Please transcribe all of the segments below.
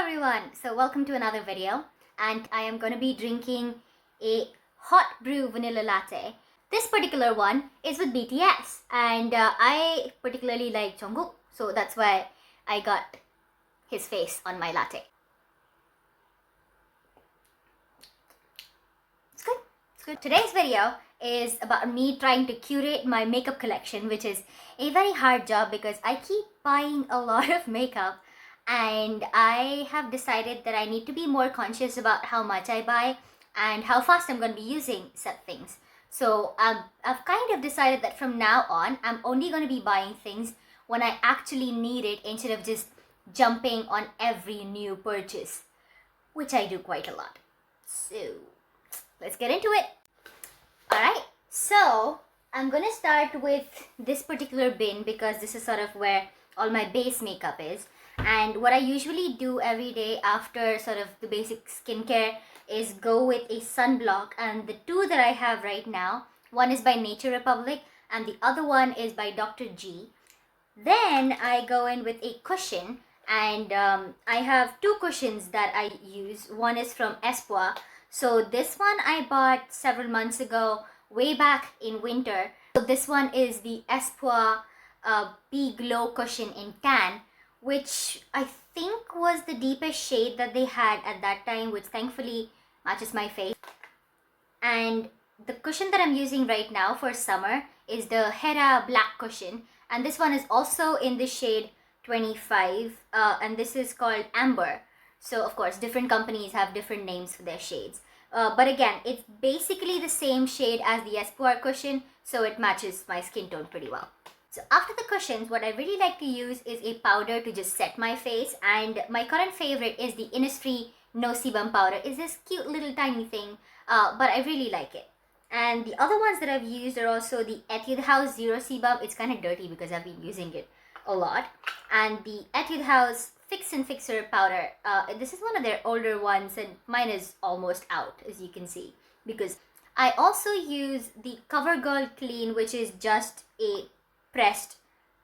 everyone, so welcome to another video, and I am going to be drinking a hot brew vanilla latte. This particular one is with BTS, and I particularly like Jungkook, so that's why I got his face on my latte. It's good. It's good. Today's video is about me trying to curate my makeup collection, which is a very hard job because I keep buying a lot of makeup. And I have decided that I need to be more conscious about how much I buy and how fast I'm going to be using said things. So I've kind of decided that from now on, I'm only going to be buying things when I actually need it instead of just jumping on every new purchase, which I do quite a lot. So let's get into it. Alright, so I'm going to start with this particular bin because this is sort of where all my base makeup is. And what I usually do every day after sort of the basic skincare is go with a sunblock, and the two that I have right now, one is by Nature Republic and the other one is by Dr. G. Then I go in with a cushion, and I have two cushions that I use. One is from Espoir. So this one I bought several months ago, way back in winter. So this one is the Espoir Be Glow cushion in tan, which I think was the deepest shade that they had at that time, which thankfully matches my face. And the cushion that I'm using right now for summer is the Hera black cushion, and this one is also in the shade 25, and this is called Amber. So of course different companies have different names for their shades, but again it's basically the same shade as the Espoir cushion, so it matches my skin tone pretty well. So after the cushions, what I really like to use is a powder to just set my face, and my current favorite is the Innisfree No Sebum powder. It's this cute little tiny thing, but I really like it. And the other ones that I've used are also the Etude House Zero Sebum. It's kind of dirty because I've been using it a lot. And the Etude House Fix and Fixer powder. This is one of their older ones, and mine is almost out, as you can see. Because I also use the CoverGirl Clean, which is just a pressed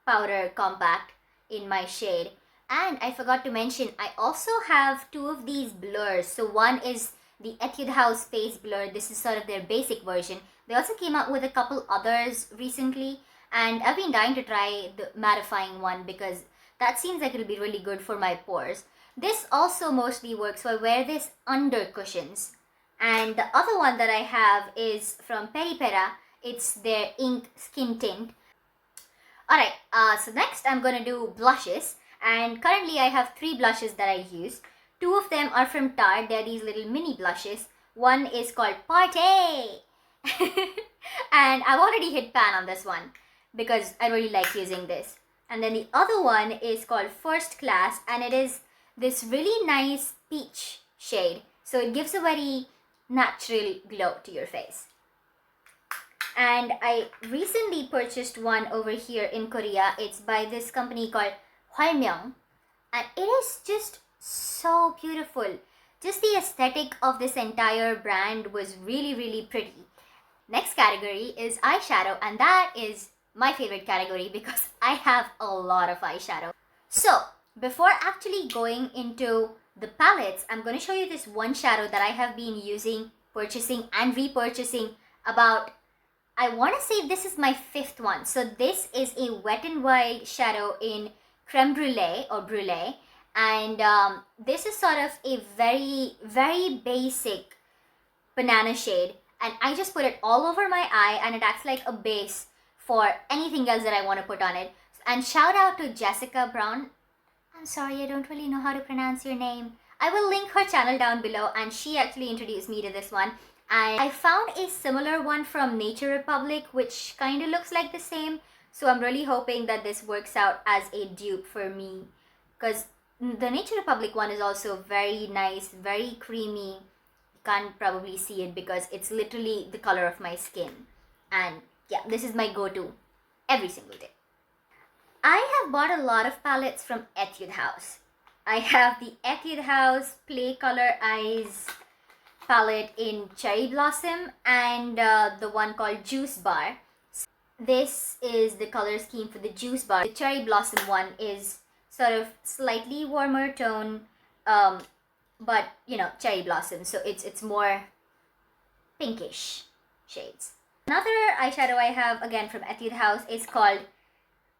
powder compact in my shade. And I forgot to mention, I also have two of these blurs. So one is the Etude House Face Blur. This is sort of their basic version. They also came out with a couple others recently, and I've been dying to try the mattifying one because that seems like it'll be really good for my pores. This also mostly works, so I wear this under cushions. And the other one that I have is from Peripera. It's their Ink Skin Tint. Alright, so next I'm going to do blushes, and currently I have three blushes that I use. Two of them are from Tarte. They're these little mini blushes. One is called Party! And I've already hit pan on this one because I really like using this. And then the other one is called First Class, and it is this really nice peach shade. So it gives a very natural glow to your face. And I recently purchased one over here in Korea. It's by this company called Hwalmyeong, and it is just so beautiful. Just the aesthetic of this entire brand was really pretty. Next category is eyeshadow, and that is my favorite category because I have a lot of eyeshadow. So before actually going into the palettes, I'm going to show you this one shadow that I have been using, purchasing and repurchasing about, I want to say this is my fifth one. So this is a Wet n Wild shadow in Creme Brulee or Brulee. And this is sort of a very basic banana shade. And I just put it all over my eye, and it acts like a base for anything else that I want to put on it. And shout out to Jessica Brown. I'm sorry, I don't really know how to pronounce your name. I will link her channel down below, and she actually introduced me to this one. And I found a similar one from Nature Republic, which kind of looks like the same. So I'm really hoping that this works out as a dupe for me, because the Nature Republic one is also very nice, very creamy. You can't probably see it because it's literally the color of my skin. And yeah, this is my go-to every single day. I have bought a lot of palettes from Etude House. I have the Etude House Play Color Eyes palette in Cherry Blossom, and the one called Juice Bar. This is the color scheme for the Juice Bar. The Cherry Blossom one is sort of slightly warmer tone, but you know, cherry blossom, so it's more pinkish shades. Another eyeshadow I have again from Etude House is called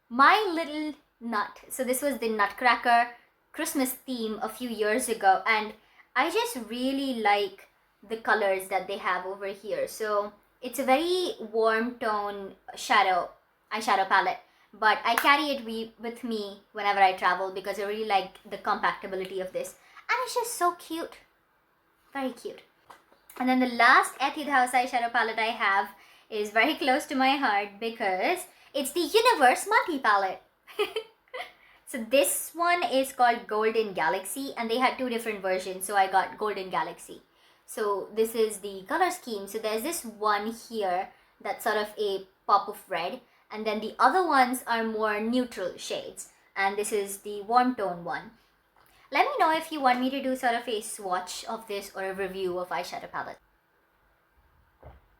My Little Nut. So this was the Nutcracker Christmas theme a few years ago, and I just really like the colors that they have over here. So it's a very warm tone eyeshadow palette, but I carry it with me whenever I travel because I really like the compactability of this, and it's just so cute, very cute. And then the last Etude House eyeshadow palette I have is very close to my heart because it's the Universe Multi Palette. So this one is called Golden Galaxy, and they had two different versions, so I got Golden Galaxy. So this is the color scheme. So there's this one here that's sort of a pop of red, and then the other ones are more neutral shades, and this is the warm tone one. Let me know if you want me to do sort of a swatch of this or a review of eyeshadow palette.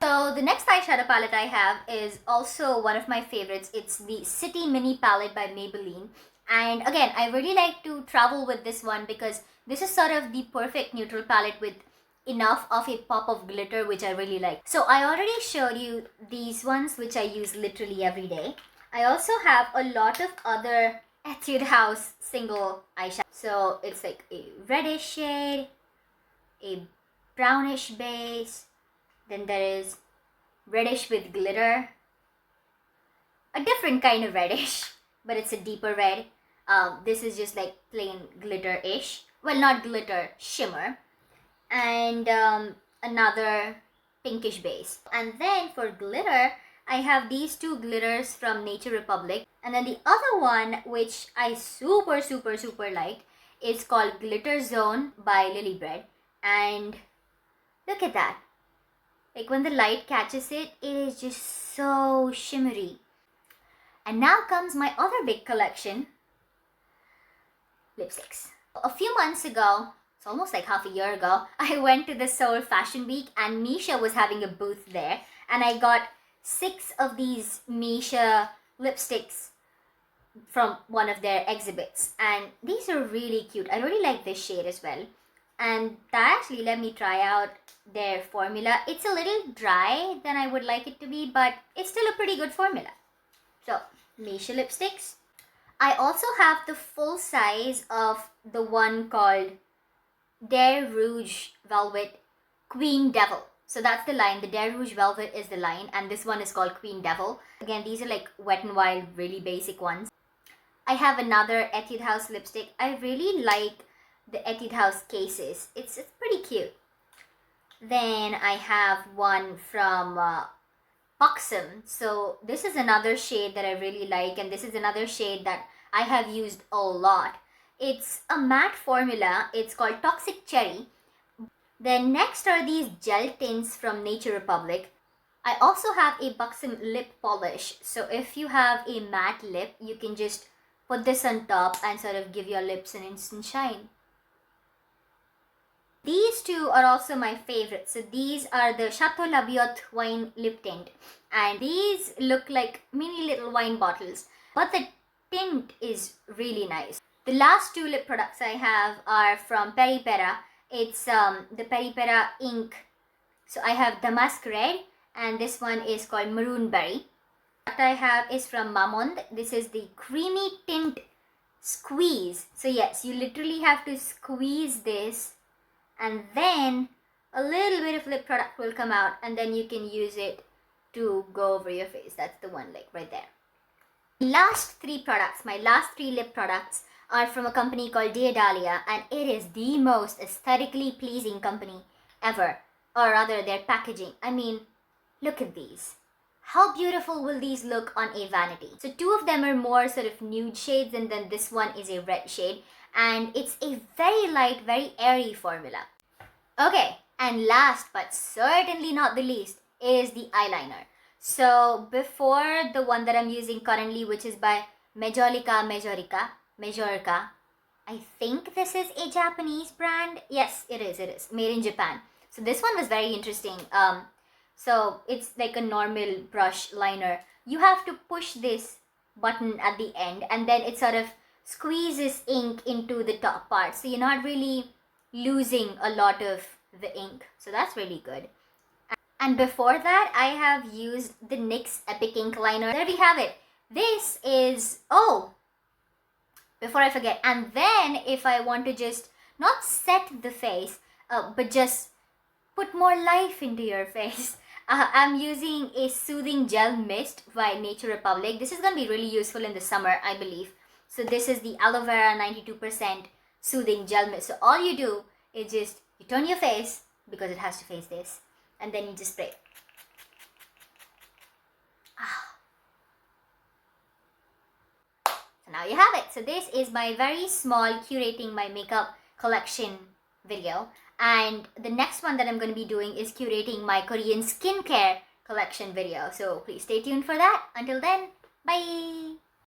So the next eyeshadow palette I have is also one of my favorites. It's the City Mini Palette by Maybelline. And again, I really like to travel with this one because this is sort of the perfect neutral palette with enough of a pop of glitter, which I really like. So I already showed you these ones, which I use literally every day. I also have a lot of other Etude House single eyeshadow. So it's like a reddish shade, a brownish base, then there is reddish with glitter, a different kind of reddish, but it's a deeper red. This is just like plain glitter-ish. Well, not glitter, shimmer. And another pinkish base. And then for glitter, I have these two glitters from Nature Republic. And then the other one, which I super liked, is called Glitter Zone by Lily Bread. And look at that. Like when the light catches it, it is just so shimmery. And now comes my other big collection, lipsticks. A few months ago, it's almost like half a year ago, I went to the Seoul Fashion Week and Missha was having a booth there. And I got 6 of these Missha lipsticks from one of their exhibits. And these are really cute. I really like this shade as well. And that actually let me try out their formula. It's a little dry than I would like it to be, but it's still a pretty good formula. So, Missha lipsticks. I also have the full size of the one called Dare Rouge Velvet Queen Devil. So that's the line. The Dare Rouge Velvet is the line, and this one is called Queen Devil. Again, these are like Wet n Wild, really basic ones. I have another Etude House lipstick. I really like the Etude House cases. It's pretty cute. Then I have one from Buxom. So this is another shade that I really like, and this is another shade that I have used a lot. It's a matte formula. It's called Toxic Cherry. Then next are these gel tints from Nature Republic. I also have a Buxom lip polish. So if you have a matte lip, you can just put this on top and sort of give your lips an instant shine. These two are also my favorites. So these are the Chateaux Labiotte wine lip tint. And these look like mini little wine bottles. But the tint is really nice. The last 2 lip products I have are from Peripera. It's the Peripera ink. So I have Damask Red, and this one is called Maroon Berry. What I have is from Mamond. This is the Creamy Tint Squeeze. So yes, you literally have to squeeze this, and then a little bit of lip product will come out, and then you can use it to go over your face. That's the one like right there. Last 3 products, my last 3 lip products are from a company called Dahlia, and it is the most aesthetically pleasing company ever. Or rather, their packaging. I mean, look at these. How beautiful will these look on a vanity? So 2 of them are more sort of nude shades, and then this one is a red shade. And it's a very light, very airy formula. Okay, and last but certainly not the least is the eyeliner. So before the one that I'm using currently, which is by Majorica. I think this is a Japanese brand. Yes, it is. Made in Japan. So this one was very interesting. So it's like a normal brush liner. You have to push this button at the end, and then it sort of squeezes ink into the top part, so you're not really losing a lot of the ink. So that's really good. And before that, I have used the NYX Epic Ink Liner. There we have it. This is, oh, before I forget, and then if I want to just not set the face, but just put more life into your face, I'm using a Soothing Gel Mist by Nature Republic. This is going to be really useful in the summer, I believe. So this is the Aloe Vera 92% Soothing Gel Mist. So all you do is just, you turn your face, because it has to face this, and then you just spray. So now you have it. So this is my very small curating my makeup collection video. And the next one that I'm going to be doing is curating my Korean skincare collection video. So please stay tuned for that. Until then, bye!